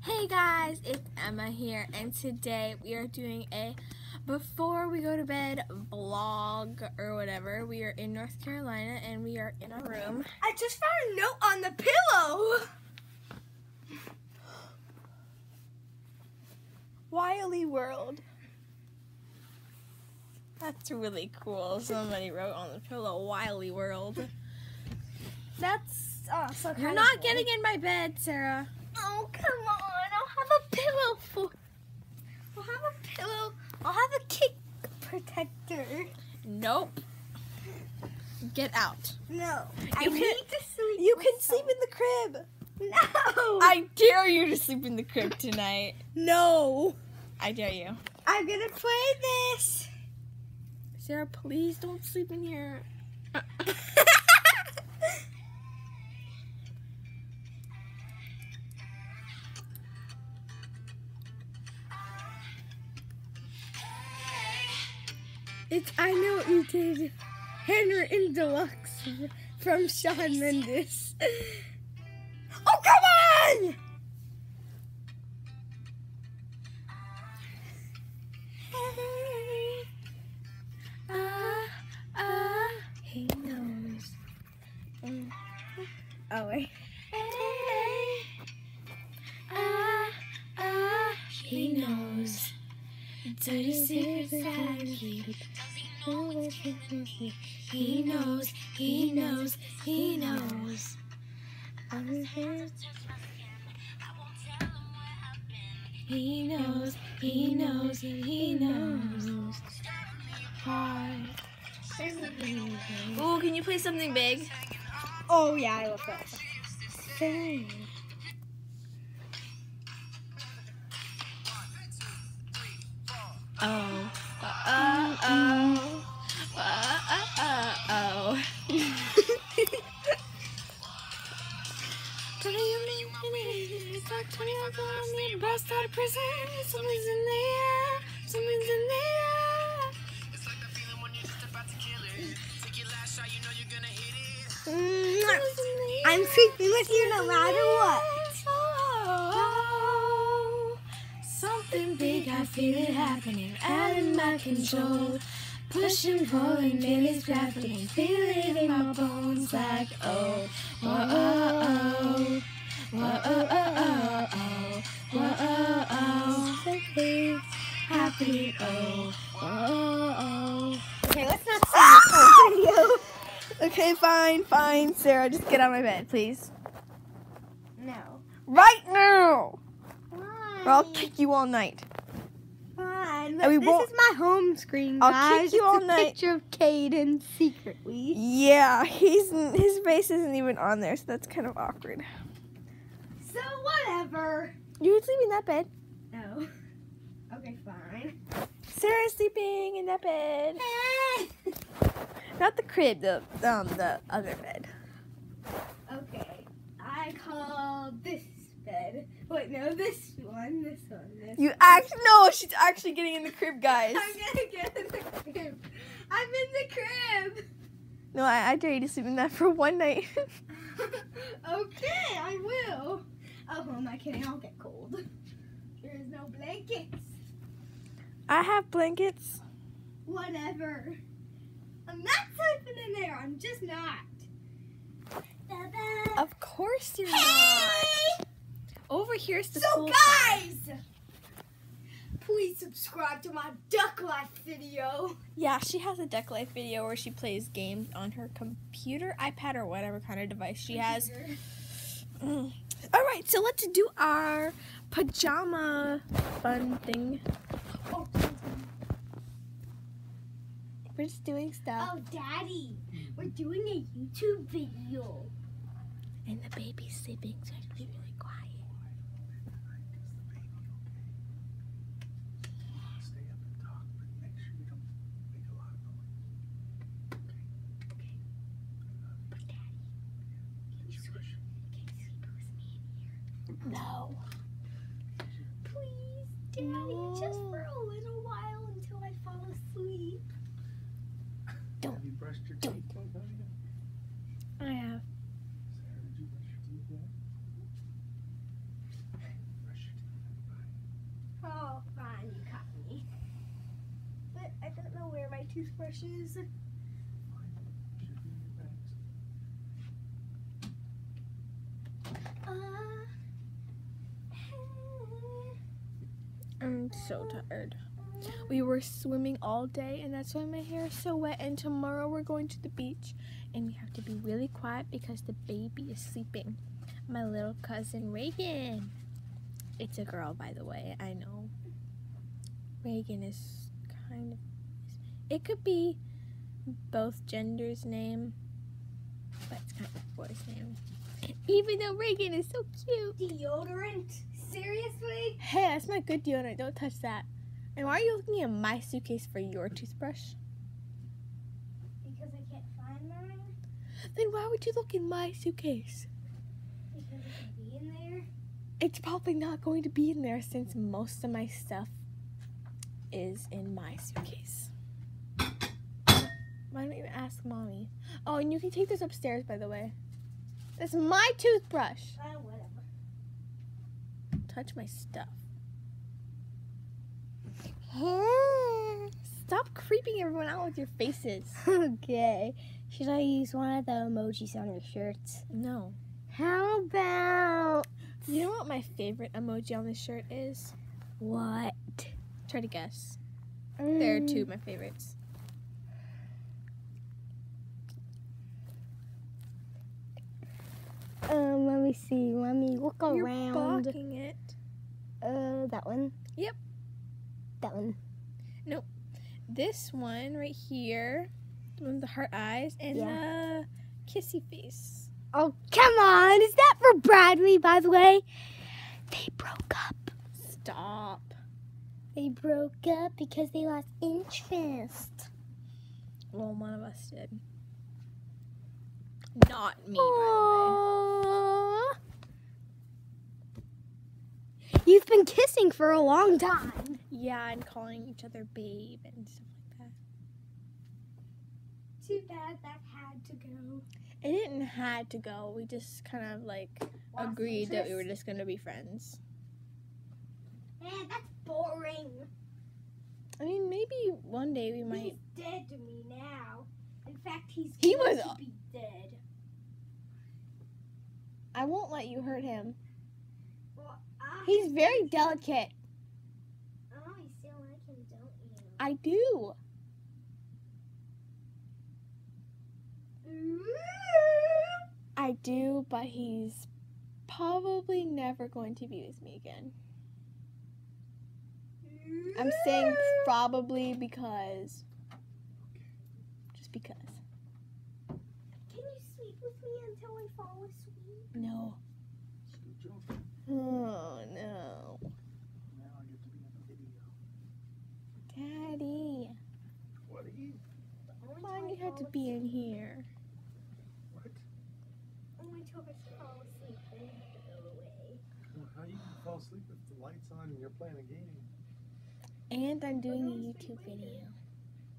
Hey guys, it's Emma here, and today we are doing a before we go to bed vlog or whatever. We are in North Carolina and we are in our room. I just found a note on the pillow. Wily World. That's really cool. Somebody wrote on the pillow, Wily World. That's so kind You're of not cool. getting in my bed, Sarah. Oh, come on. I'll have a pillow for... I'll have a pillow. I'll have a kick protector. Nope. Get out. No. I You need can- to sleep. You can with sleep in the crib. No. I dare you to sleep in the crib tonight. No. I dare you. I'm going to play this. Sarah, please don't sleep in here. It's I Know What You Did, Handwritten Deluxe from Shawn Mendes. Oh, come on! He knows. Oh, wait. He knows. Dirty secrets I keep. He knows, he knows, he knows. He knows, he knows, he knows. Ooh, can you play something big? Oh, yeah, I love that. Sing. Oh. Bust out of prison. Someone's in the air. Someone's in the air. It's like that feeling when you're just about to kill it. Take your last shot, you know you're gonna hit it. I'm sleeping with you no matter what. Oh, something big, I feel it happening, out of my control. Pushing, pulling, feelings grappling, feel it in my bones like oh, whoa, oh, whoa, oh, oh, oh, whoa, oh, oh, something's happening, oh, whoa, oh. Okay, let's not sing this whole video. Okay, fine, Sarah, just get out of my bed, please. No. Right now, Fine. or I'll kick you all night. Fine. And we This won't- is my home screen, I'll guys. kick you It's all a night. picture of Caden secretly. Yeah, his face isn't even on there, so that's kind of awkward. So whatever. You would sleep in that bed. No. Okay, fine. Sarah's sleeping in that bed. Not the crib, the other bed. Okay. I call this bed. Wait, no, this one. You actually no, she's actually getting in the crib, guys. I'm gonna get in the crib. I'm in the crib. No, I dare you to sleep in that for one night. Okay, I will. Oh, who am I kidding? I'll get cold. There's no blankets. I have blankets. Whatever. I'm not sleeping in there. I'm just not. Of course you're Hey! not. Over here's the So cool side. guys, please subscribe to my Duck Life video. Yeah, she has a Duck Life video where she plays games on her computer, iPad, or whatever kind of device she has. All right, so let's do our pajama fun thing. Oh, We're just doing stuff. oh, Daddy, we're doing a YouTube video. And the baby's sleeping, so I have to be really quiet. Stay up and talk, but make sure you don't make a lot of noise. Okay? But Daddy, Can you shush? can you sleep with me in here? No. Please, Daddy, No. just for a little while until I fall asleep. Don't. Have you brushed your Don't. teeth yet, honey? I have. Sarah, did you brush your teeth yet? Brush your teeth. Oh, fine, you caught me. But I don't know where my toothbrush is. Should be in your bags. I'm so tired. We were swimming all day, and that's why my hair is so wet. And tomorrow we're going to the beach, and we have to be really quiet because the baby is sleeping. My little cousin Reagan. It's a girl, by the way. I know. Reagan is kind of. It could be both genders' name, but it's kind of a boy's name. Even though Reagan is so cute. Deodorant? Seriously? Hey, that's my good deodorant. Don't touch that. And why are you looking at my suitcase for your toothbrush? Because I can't find mine? Then why would you look in my suitcase? Because it could be in there? It's probably not going to be in there since most of my stuff is in my suitcase. Why don't you ask Mommy? Oh, and you can take this upstairs, by the way. That's my toothbrush. Whatever. Touch my stuff. Stop creeping everyone out with your faces. Okay. Should I use one of the emojis on your shirts? No. How about... You know what my favorite emoji on this shirt is? What? Try to guess. There are two of my favorites. Let me see. Let me look You're around. blocking it. That one? Yep. That one. This one right here, the one with the heart eyes and the kissy face. Oh, come on. Is that for Bradley, by the way? They broke up. Stop. They broke up because they lost interest. Well, one of us did. Not me, by You've been kissing for a long time. the way. Yeah, and calling each other babe and stuff like that. Too bad that had to go. It didn't had to go. We just kind of like Lost agreed that we were interest? just gonna be friends. Man, that's boring. I mean, maybe one day we might. He's dead to me now. In fact, he's He going was- to be dead. I won't let you hurt him. Well, He's very delicate. Oh, you still like him, don't you? I do. I do, but he's probably never going to be with me again. I'm saying probably because. Just because. Can you sleep with me until I fall asleep? No. Scoot jump. Oh, no. Now I get to be in the video. Daddy. What are you? Why do you have to be in here? What? Only till I fall asleep, then you have to go away. How you can fall asleep if the light's on and you're playing a game? And I'm doing a YouTube video.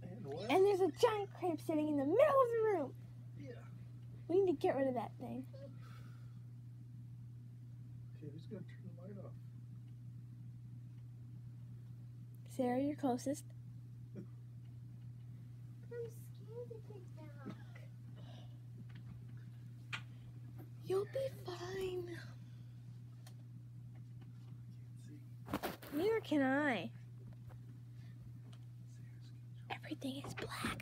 And what? And there's a giant crab sitting in the middle of the room. Yeah. We need to get rid of that thing. Okay, who's gonna turn the light off? Sarah, you're closest. I'm scared it gets dark. You'll be fine. Can't see. Neither can I. Sarah's gonna jump. Everything is black.